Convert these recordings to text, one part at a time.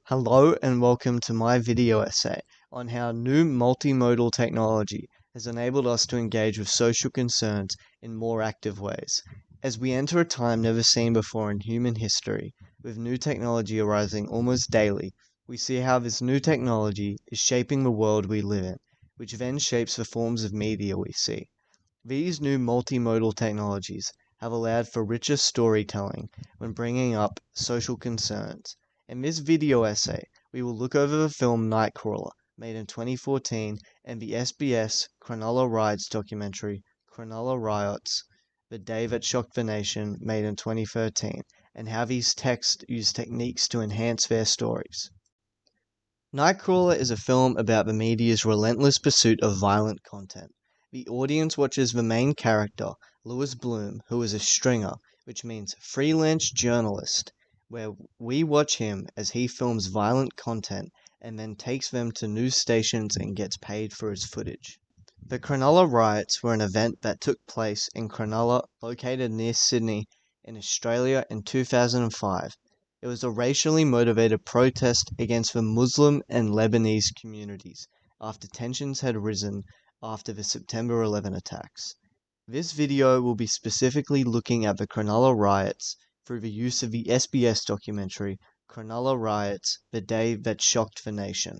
Hello and welcome to my video essay on how new multimodal technology has enabled us to engage with social concerns in more active ways. As we enter a time never seen before in human history, with new technology arising almost daily, we see how this new technology is shaping the world we live in, which then shapes the forms of media we see. These new multimodal technologies have allowed for richer storytelling when bringing up social concerns. In this video essay, we will look over the film Nightcrawler, made in 2014, and the SBS Cronulla Riots documentary, Cronulla Riots, The Day That Shocked the Nation, made in 2013, and how these texts use techniques to enhance their stories. Nightcrawler is a film about the media's relentless pursuit of violent content. The audience watches the main character, Lewis Bloom, who is a stringer, which means freelance journalist, where we watch him as he films violent content and then takes them to news stations and gets paid for his footage. The Cronulla riots were an event that took place in Cronulla, located near Sydney, in Australia in 2005. It was a racially motivated protest against the Muslim and Lebanese communities after tensions had risen after the September 11 attacks. This video will be specifically looking at the Cronulla riots through the use of the SBS documentary Cronulla Riots, The Day That Shocked the Nation.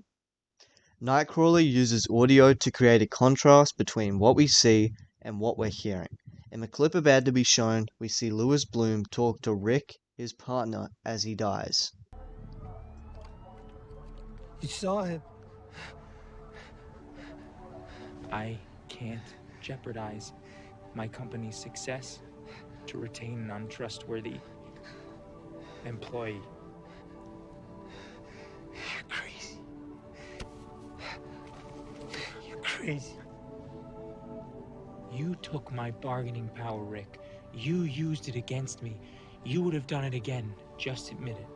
Nightcrawler uses audio to create a contrast between what we see and what we're hearing. In the clip about to be shown, we see Lewis Bloom talk to Rick, his partner, as he dies. You saw him. I can't jeopardize my company's success to retain an untrustworthy employee. You're crazy. You're crazy. You took my bargaining power, Rick. You used it against me. You would have done it again. Just admit it.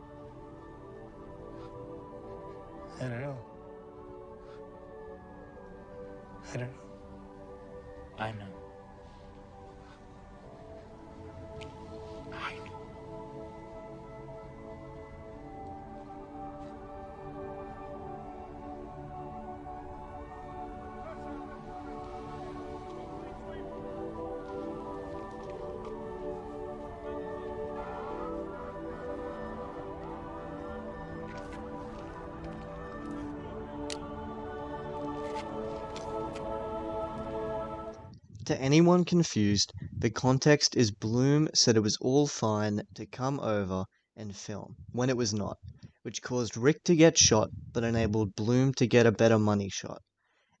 I don't know. I don't know. I know. I know. To anyone confused, the context is Bloom said it was all fine to come over and film, when it was not, which caused Rick to get shot but enabled Bloom to get a better money shot.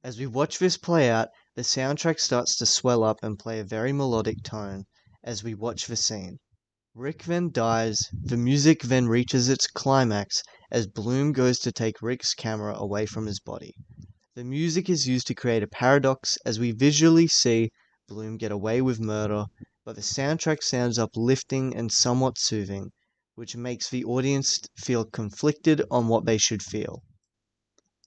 As we watch this play out, the soundtrack starts to swell up and play a very melodic tone as we watch the scene. Rick then dies, the music then reaches its climax as Bloom goes to take Rick's camera away from his body. The music is used to create a paradox as we visually see Bloom get away with murder, but the soundtrack sounds uplifting and somewhat soothing, which makes the audience feel conflicted on what they should feel.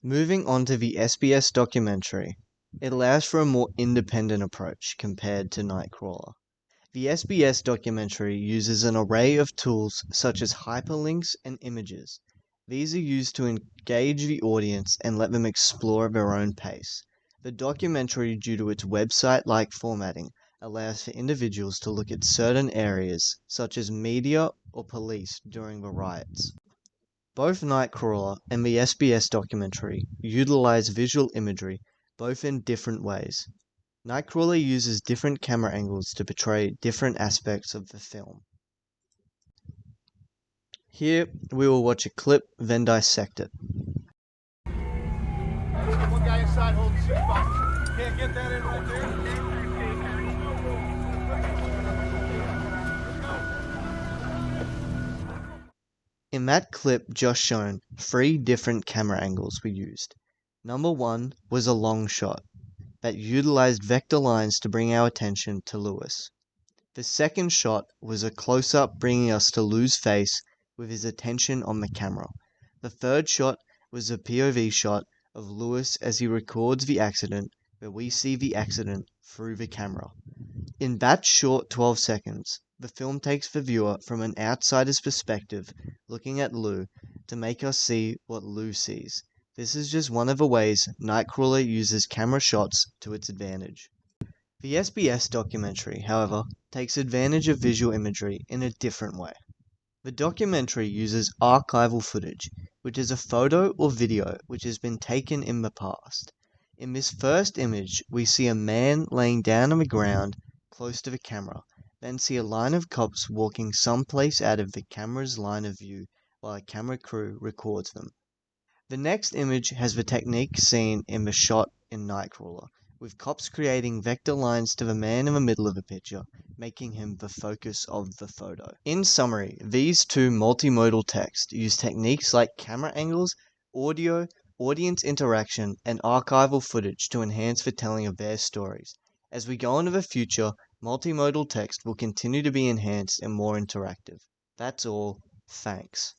Moving on to the SBS documentary, it allows for a more independent approach compared to Nightcrawler. The SBS documentary uses an array of tools such as hyperlinks and images. These are used to engage the audience and let them explore at their own pace. The documentary, due to its website-like formatting, allows for individuals to look at certain areas, such as media or police, during the riots. Both Nightcrawler and the SBS documentary utilize visual imagery, both in different ways. Nightcrawler uses different camera angles to portray different aspects of the film. Here, we will watch a clip, then dissect it. One guy inside holding the shoot box. Can't get that in right there. In that clip just shown, 3 different camera angles were used. Number 1 was a long shot that utilized vector lines to bring our attention to Lewis. The second shot was a close-up bringing us to Lou's face with his attention on the camera. The third shot was a POV shot of Lewis as he records the accident, where we see the accident through the camera. In that short 12 seconds, the film takes the viewer from an outsider's perspective, looking at Lou, to make us see what Lou sees. This is just one of the ways Nightcrawler uses camera shots to its advantage. The SBS documentary, however, takes advantage of visual imagery in a different way. The documentary uses archival footage, which is a photo or video which has been taken in the past. In this first image, we see a man laying down on the ground close to the camera, then see a line of cops walking someplace out of the camera's line of view while a camera crew records them. The next image has the technique seen in the shot in Nightcrawler, with cops creating vector lines to the man in the middle of the picture, making him the focus of the photo. In summary, these two multimodal texts use techniques like camera angles, audio, audience interaction, and archival footage to enhance the telling of their stories. As we go into the future, multimodal text will continue to be enhanced and more interactive. That's all. Thanks.